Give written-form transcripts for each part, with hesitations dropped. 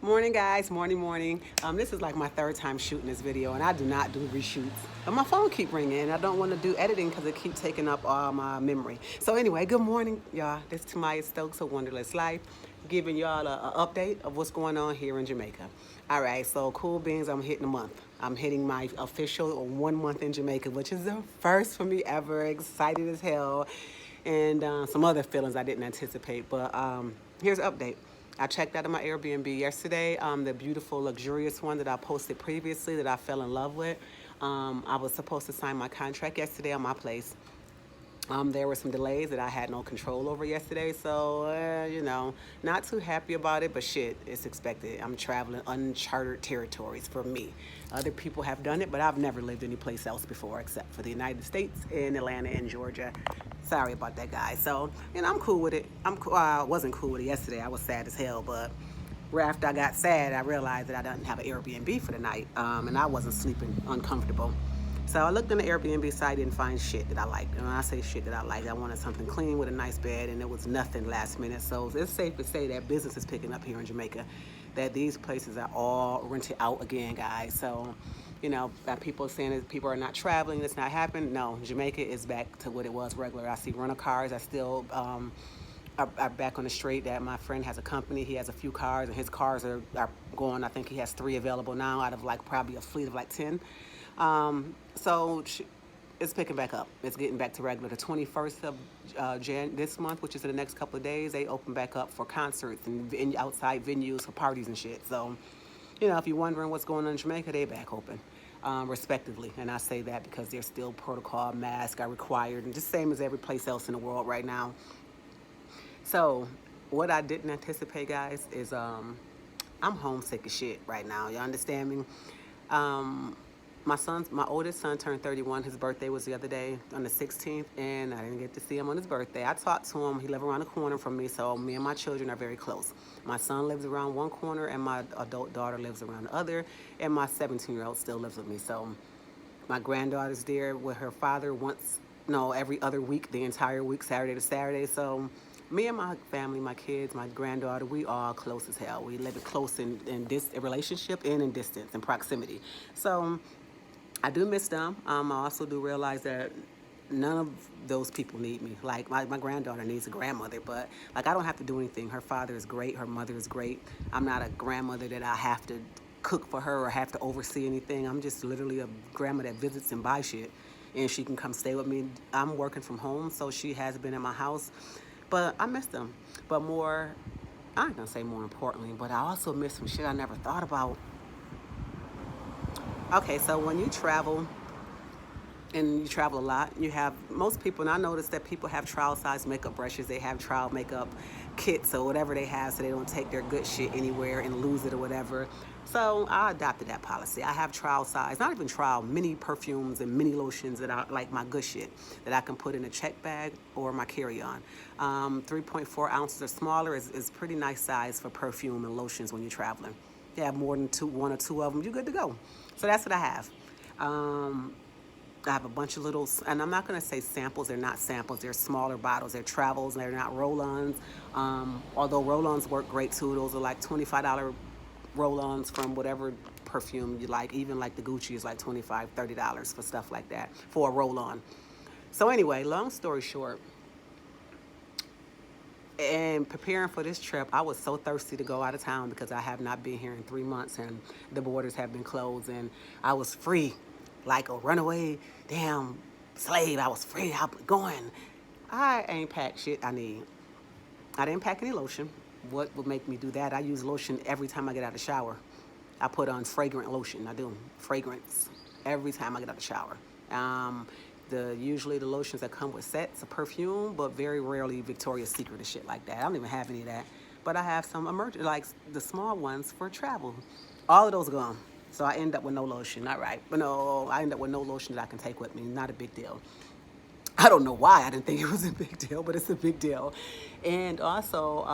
Morning, guys. Morning. This is like my third time shooting this video, and I do not do reshoots. And my phone keep ringing, and I don't want to do editing because it keep taking up all my memory. So anyway, good morning, y'all. This is Tamaya Stokes of Wonderless Life, giving y'all an update of what's going on here in Jamaica. All right, so cool beans. I'm hitting a month. I'm hitting my official 1 month in Jamaica, which is the first for me ever. Excited as hell, and some other feelings I didn't anticipate. But here's an update. I checked out of my Airbnb yesterday, the beautiful, luxurious one that I posted previously that I fell in love with. I was supposed to sign my contract yesterday on my place. There were some delays that I had no control over yesterday, so, not too happy about it, but shit, it's expected. I'm traveling uncharted territories for me. Other people have done it, but I've never lived any place else before except for the United States in Atlanta and Georgia. Sorry about that, guys. So, I'm cool with it. I wasn't cool with it yesterday. I was sad as hell, but where after I got sad, I realized that I didn't have an Airbnb for the night, and I wasn't sleeping uncomfortable. So I looked on the Airbnb site, didn't find shit that I liked. And when I say shit that I liked, I wanted something clean with a nice bed, and it was nothing last minute. So it's safe to say that business is picking up here in Jamaica, that these places are all rented out again, guys. So, that people saying that people are not traveling, it's not happening. No, Jamaica is back to what it was regular. I see rental cars. I still are back on the street. That my friend has a company. He has a few cars, and his cars are going. I think he has 3 available now out of like probably a fleet of like 10. So it's picking back up. It's getting back to regular. The 21st of this month, which is in the next couple of days, they open back up for concerts and outside venues for parties and shit. So, if you're wondering what's going on in Jamaica, they back open, respectively. And I say that because there's still protocol, masks are required, and just same as every place else in the world right now. So what I didn't anticipate, guys, is I'm homesick as shit right now. You understand me? My oldest son turned 31. His birthday was the other day on the 16th, and I didn't get to see him on his birthday. I talked to him. He lives around the corner from me, so me and my children are very close. My son lives around one corner, and my adult daughter lives around the other, and my 17-year-old still lives with me. So my granddaughter's there with her father every other week, the entire week, Saturday to Saturday. So me and my family, my kids, my granddaughter, we all close as hell. We live close in this relationship and in distance and proximity. So I do miss them. I also do realize that none of those people need me. Like my granddaughter needs a grandmother, but like I don't have to do anything. Her father is great. Her mother is great. I'm not a grandmother that I have to cook for her or have to oversee anything. I'm just literally a grandma that visits and buys shit, and she can come stay with me. I'm working from home, so she has been in my house, but I miss them. But I ain't gonna say more importantly, but I also miss some shit I never thought about. Okay, so when you travel, and you travel a lot, you have most people, and I notice that people have trial size makeup brushes, they have trial makeup kits or whatever they have, so they don't take their good shit anywhere and lose it or whatever. So I adopted that policy. I have trial size, not even trial, mini perfumes and mini lotions that I like, my good shit that I can put in a check bag or my carry-on. 3.4 ounces or smaller is pretty nice size for perfume and lotions when you're traveling. You have more than one or two of them, you're good to go. So that's what I have. I have a bunch of little, and I'm not going to say samples. They're not samples. They're smaller bottles. They're travels. They're not roll-ons. Although roll-ons work great too. Those are like $25 roll-ons from whatever perfume you like. Even like the Gucci is like $25, $30 for stuff like that for a roll-on. So anyway, long story short, and preparing for this trip, I was so thirsty to go out of town because I have not been here in 3 months and the borders have been closed, and I was free, like a runaway damn slave. I was free. I was going. I ain't packed shit I need. I didn't pack any lotion. What would make me do that? I use lotion every time I get out of the shower. I put on fragrant lotion. I do fragrance every time I get out of the shower. Usually the lotions that come with sets of perfume, but very rarely Victoria's Secret and shit like that. I don't even have any of that. But I have some emergent, like the small ones for travel. All of those are gone. So I end up with no lotion. All right. But no, I end up with no lotion that I can take with me. Not a big deal. I don't know why I didn't think it was a big deal, but it's a big deal. And also,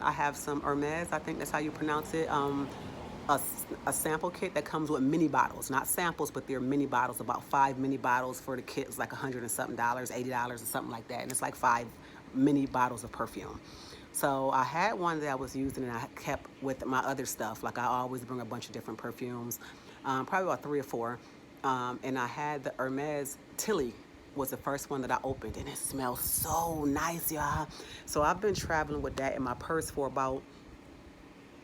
I have some Hermes, I think that's how you pronounce it, a sample kit that comes with mini bottles, not samples, but they're mini bottles, about 5 mini bottles for the kit. It's like $100 and something, $80 or something like that. And it's like 5 mini bottles of perfume. So I had one that I was using and I kept with my other stuff. Like I always bring a bunch of different perfumes, probably about 3 or 4. And I had the Hermes Tilly was the first one that I opened, and it smells so nice, y'all. So I've been traveling with that in my purse for about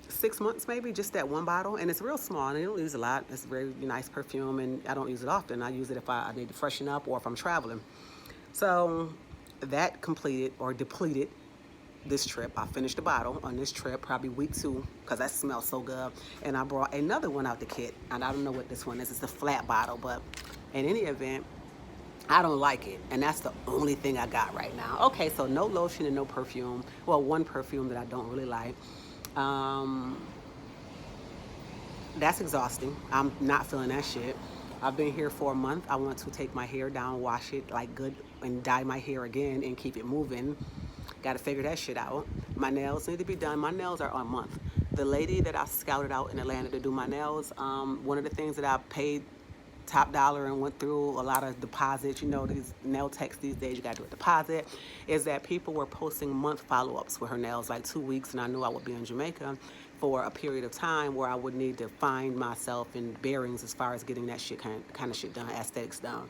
6 months, maybe, just that one bottle. And it's real small and I don't use a lot. It's a very nice perfume and I don't use it often. I use it if I need to freshen up or if I'm traveling. So that completed or depleted this trip. I finished the bottle on this trip, probably week 2, because that smells so good. And I brought another one out the kit. And I don't know what this one is. It's a flat bottle, but in any event, I don't like it. And that's the only thing I got right now. Okay, so no lotion and no perfume. Well, one perfume that I don't really like. That's exhausting. I'm not feeling that shit. I've been here for a month. I want to take my hair down, wash it like good, and dye my hair again and keep it moving. Got to figure that shit out. My nails need to be done. My nails are on a month. The lady that I scouted out in Atlanta to do my nails, one of the things that I paid top dollar and went through a lot of deposits, you know, these nail techs these days, you got to do a deposit, is that people were posting month follow-ups with her nails, like 2 weeks, and I knew I would be in Jamaica for a period of time where I would need to find myself in bearings as far as getting that shit kind of shit done, aesthetics done.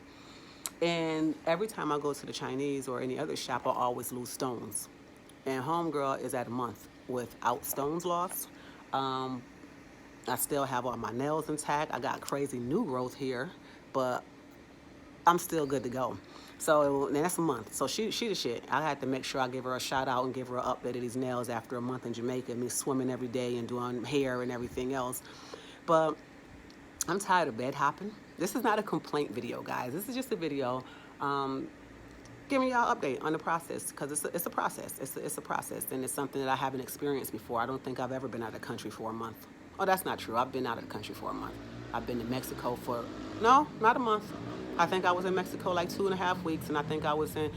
And every time I go to the Chinese or any other shop, I always lose stones. And homegirl is at a month without stones lost. I still have all my nails intact. I got crazy new growth here, but I'm still good to go. So that's a month. So she the shit. I had to make sure I give her a shout out and give her an update of these nails after a month in Jamaica, me swimming every day and doing hair and everything else. But I'm tired of bed hopping. This is not a complaint video, guys. This is just a video giving y'all update on the process, because it's a process. It's a process, and it's something that I haven't experienced before. I don't think I've ever been out of the country for a month. Oh, that's not true. I've been out of the country for a month. I've been to Mexico for, no, not a month. I think I was in Mexico like 2.5 weeks, and I think I was in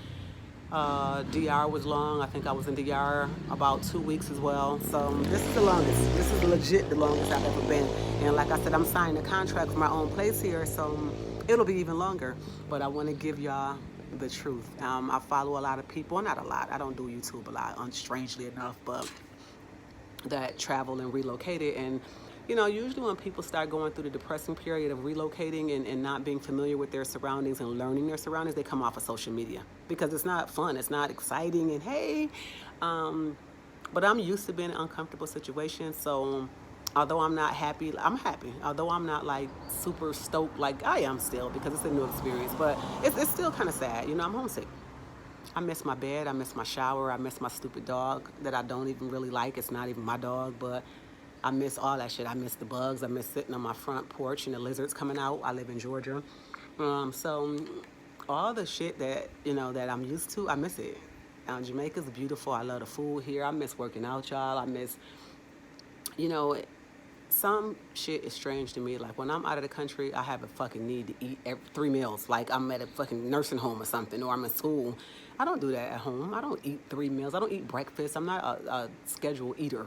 DR was long. I think I was in DR about 2 weeks as well. So this is the longest. This is legit the longest I've ever been. And like I said, I'm signing a contract for my own place here, so it'll be even longer. But I want to give y'all the truth. I follow a lot of people, not a lot. I don't do YouTube a lot, strangely enough, but that travel and relocated. And you know, usually when people start going through the depressing period of relocating and not being familiar with their surroundings and learning their surroundings, they come off of social media because it's not fun, it's not exciting, and hey, but I'm used to being in uncomfortable situations. So although I'm not happy, I'm happy. Although I'm not like super stoked like I am still, because it's a new experience, but it's still kind of sad. You know, I'm homesick. I miss my bed, I miss my shower, I miss my stupid dog that I don't even really like. It's not even my dog, but I miss all that shit. I miss the bugs. I miss sitting on my front porch and the lizards coming out. I live in Georgia. So all the shit that, you know, that I'm used to, I miss it. Jamaica's beautiful. I love the food here. I miss working out, y'all. I miss, you know, some shit is strange to me. Like when I'm out of the country, I have a fucking need to eat 3 meals. Like I'm at a fucking nursing home or something, or I'm in school. I don't do that at home. I don't eat 3 meals. I don't eat breakfast. I'm not a scheduled eater.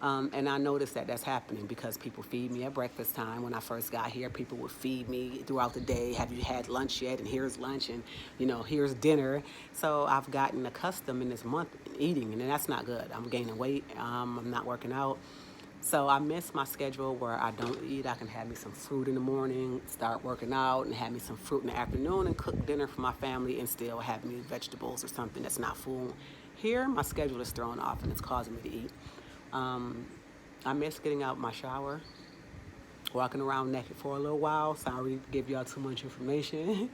And I noticed that that's happening because people feed me at breakfast time. When I first got here, people would feed me throughout the day. Have you had lunch yet? And here's lunch, and you know, here's dinner. So I've gotten accustomed in this month eating, and that's not good. I'm gaining weight. I'm not working out. So I miss my schedule where I don't eat. I can have me some fruit in the morning, start working out, and have me some fruit in the afternoon, and cook dinner for my family, and still have me vegetables or something that's not food. Here, my schedule is thrown off, and it's causing me to eat. I miss getting out my shower, walking around naked for a little while. Sorry to give y'all too much information.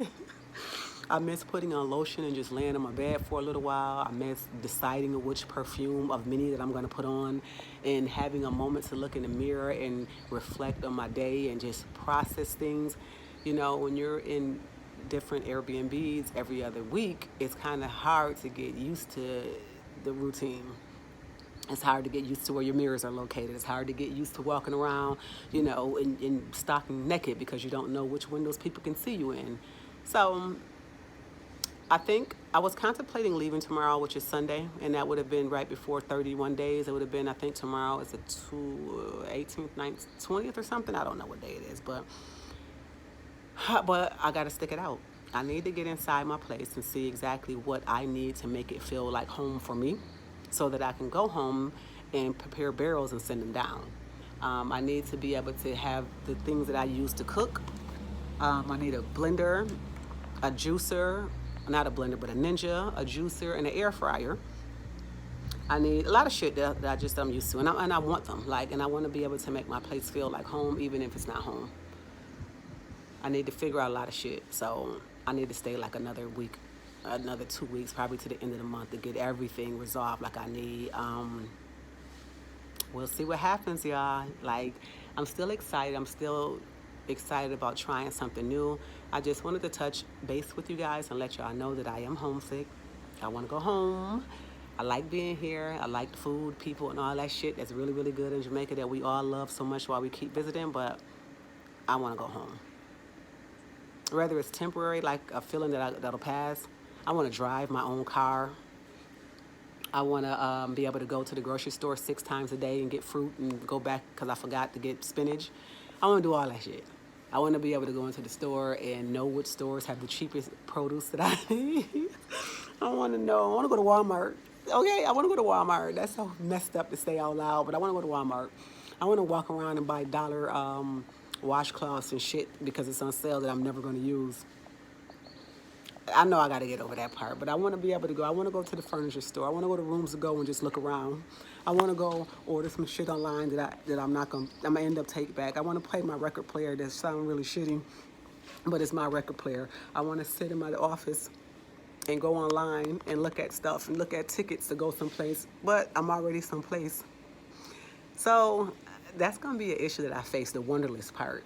I miss putting on lotion and just laying on my bed for a little while. I miss deciding which perfume of many that I'm going to put on, and having a moment to look in the mirror and reflect on my day and just process things. You know, when you're in different Airbnbs every other week, it's kind of hard to get used to the routine. It's hard to get used to where your mirrors are located. It's hard to get used to walking around, you know, in stocking naked because you don't know which windows people can see you in. So I think I was contemplating leaving tomorrow, which is Sunday, and that would have been right before 31 days. It would have been, I think tomorrow is the 18th, 19th, 20th or something. I don't know what day it is, but I got to stick it out. I need to get inside my place and see exactly what I need to make it feel like home for me. so that I can go home and prepare barrels and send them down. I need to be able to have the things that I use to cook. I need a blender, a juicer, not a blender, but a Ninja, a juicer, and an air fryer. I need a lot of shit that I'm used to, and I want them. And I want to be able to make my place feel like home, even if it's not home. I need to figure out a lot of shit, so I need to stay like another week, another 2 weeks, probably to the end of the month to get everything resolved like I need. We'll see what happens, y'all. I'm still excited. I'm still excited about trying something new. I just wanted to touch base with you guys and let y'all know that I am homesick. I want to go home. I like being here. I like the food, people, and all that shit that's really, really good in Jamaica that we all love so much while we keep visiting, but I want to go home. Whether it's temporary, like a feeling that'll pass, I want to drive my own car. I want to be able to go to the grocery store 6 times a day and get fruit and go back because I forgot to get spinach. I want to do all that shit. I want to be able to go into the store and know which stores have the cheapest produce that I need. I want to know. I want to go to Walmart. Okay, I want to go to Walmart. That's so messed up to say out loud, but I want to go to Walmart. I want to walk around and buy dollar washcloths and shit because it's on sale that I'm never going to use. I know I got to get over that part, but I want to be able to go. I want to go to the furniture store. I want to go to Rooms to Go and just look around. I want to go order some shit online that I'm gonna end up take back. I want to play my record player that sounds really shitty, but it's my record player. I want to sit in my office and go online and look at stuff and look at tickets to go someplace, but I'm already someplace. So that's gonna be an issue that I face, the Wonderlist part.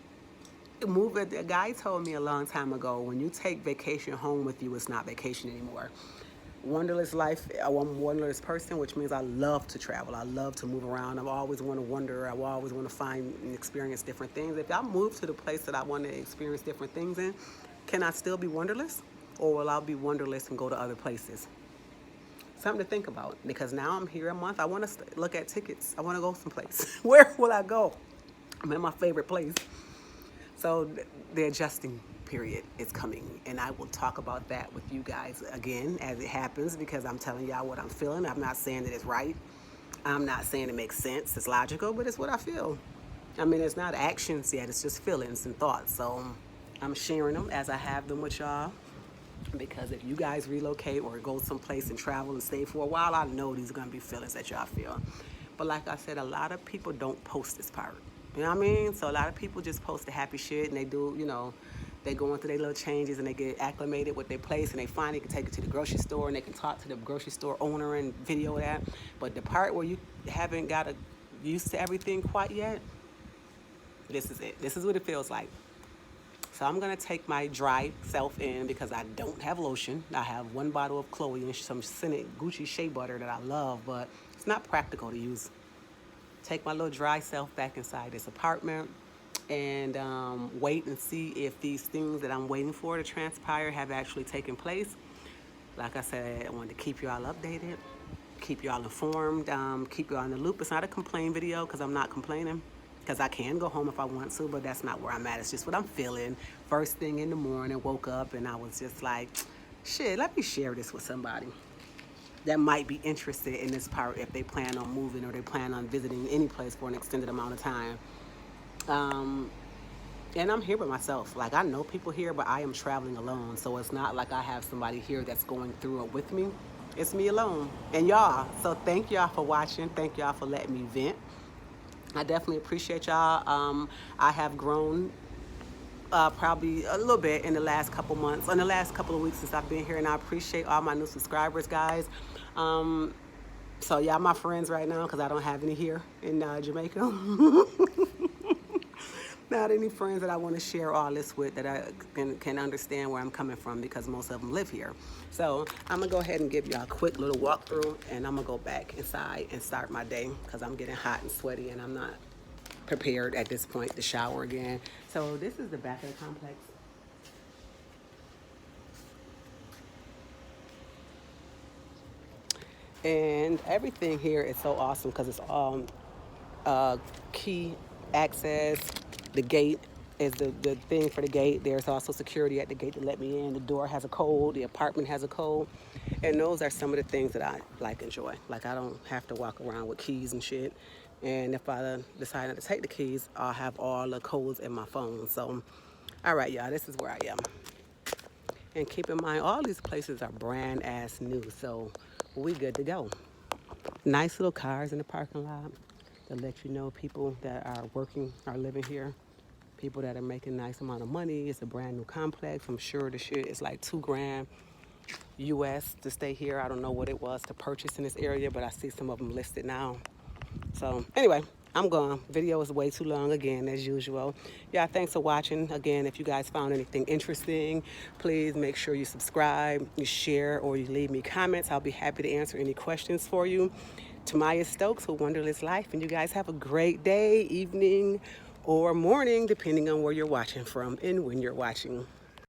A guy told me a long time ago, when you take vacation home with you, it's not vacation anymore. Wonderlist life, I'm a wonderlist person, which means I love to travel. I love to move around. I always want to wonder. I always want to find and experience different things. If I move to the place that I want to experience different things in, can I still be wonderless? Or will I be wonderless and go to other places? Something to think about, because now I'm here a month. I want to look at tickets. I want to go someplace. Where will I go? I'm in my favorite place. So the adjusting period is coming, and I will talk about that with you guys again as it happens, because I'm telling y'all what I'm feeling. I'm not saying that it's right. I'm not saying it makes sense. It's logical, but it's what I feel. I mean, it's not actions yet. It's just feelings and thoughts. So I'm sharing them as I have them with y'all, because if you guys relocate or go someplace and travel and stay for a while, I know these are going to be feelings that y'all feel. But like I said, a lot of people don't post this part. You know what I mean? So a lot of people just post the happy shit, and they do, they go into their little changes and they get acclimated with their place, and they finally can take it to the grocery store and they can talk to the grocery store owner and video that. But the part where you haven't got used to everything quite yet, this is it. This is what it feels like. So I'm going to take my dry self in, because I don't have lotion. I have 1 bottle of Chloe and some scented Gucci shea butter that I love, but it's not practical to use. Take my little dry self back inside this apartment and wait and see if these things that I'm waiting for to transpire have actually taken place. Like I said, I wanted to keep you all updated, keep you all informed, keep you all in the loop. It's not a complain video, because I'm not complaining, because I can go home if I want to, but that's not where I'm at. It's just what I'm feeling. First thing in the morning, woke up and I was just like, shit, let me share this with somebody that might be interested in this part if they plan on moving or they plan on visiting any place for an extended amount of time. And I'm here by myself. Like, I know people here, but I am traveling alone. So it's not like I have somebody here that's going through it with me. It's me alone and y'all. So thank y'all for watching. Thank y'all for letting me vent. I definitely appreciate y'all. I have grown probably a little bit in the last couple months, in the last couple of weeks since I've been here, and I appreciate all my new subscribers, guys. So y'all my friends right now, because I don't have any here in Jamaica. Not any friends that I want to share all this with, that I can understand where I'm coming from, because most of them live here. So I'm going to go ahead and give y'all a quick little walkthrough, and I'm going to go back inside and start my day, because I'm getting hot and sweaty and I'm not prepared at this point to shower again. So this is the back of the complex. And everything here is so awesome, because it's all key access. The gate is the thing for the gate. There's also security at the gate to let me in. The door has a code. The apartment has a code. And those are some of the things that I like enjoy. Like I don't have to walk around with keys and shit. And if I decide not to take the keys, I'll have all the codes in my phone. So, all right, y'all, this is where I am. And keep in mind, all these places are brand ass new. So we good to go. Nice little cars in the parking lot to let you know people that are working, are living here. People that are making a nice amount of money. It's a brand new complex. I'm sure the shit is like $2,000 US to stay here. I don't know what it was to purchase in this area, but I see some of them listed now. So anyway, I'm gone. Video is way too long again, as usual. Yeah, thanks for watching. Again, if you guys found anything interesting, please make sure you subscribe, you share, or you leave me comments. I'll be happy to answer any questions for you. Tamaya Stokes with Wonderless Life, and you guys have a great day, evening, or morning, depending on where you're watching from and when you're watching.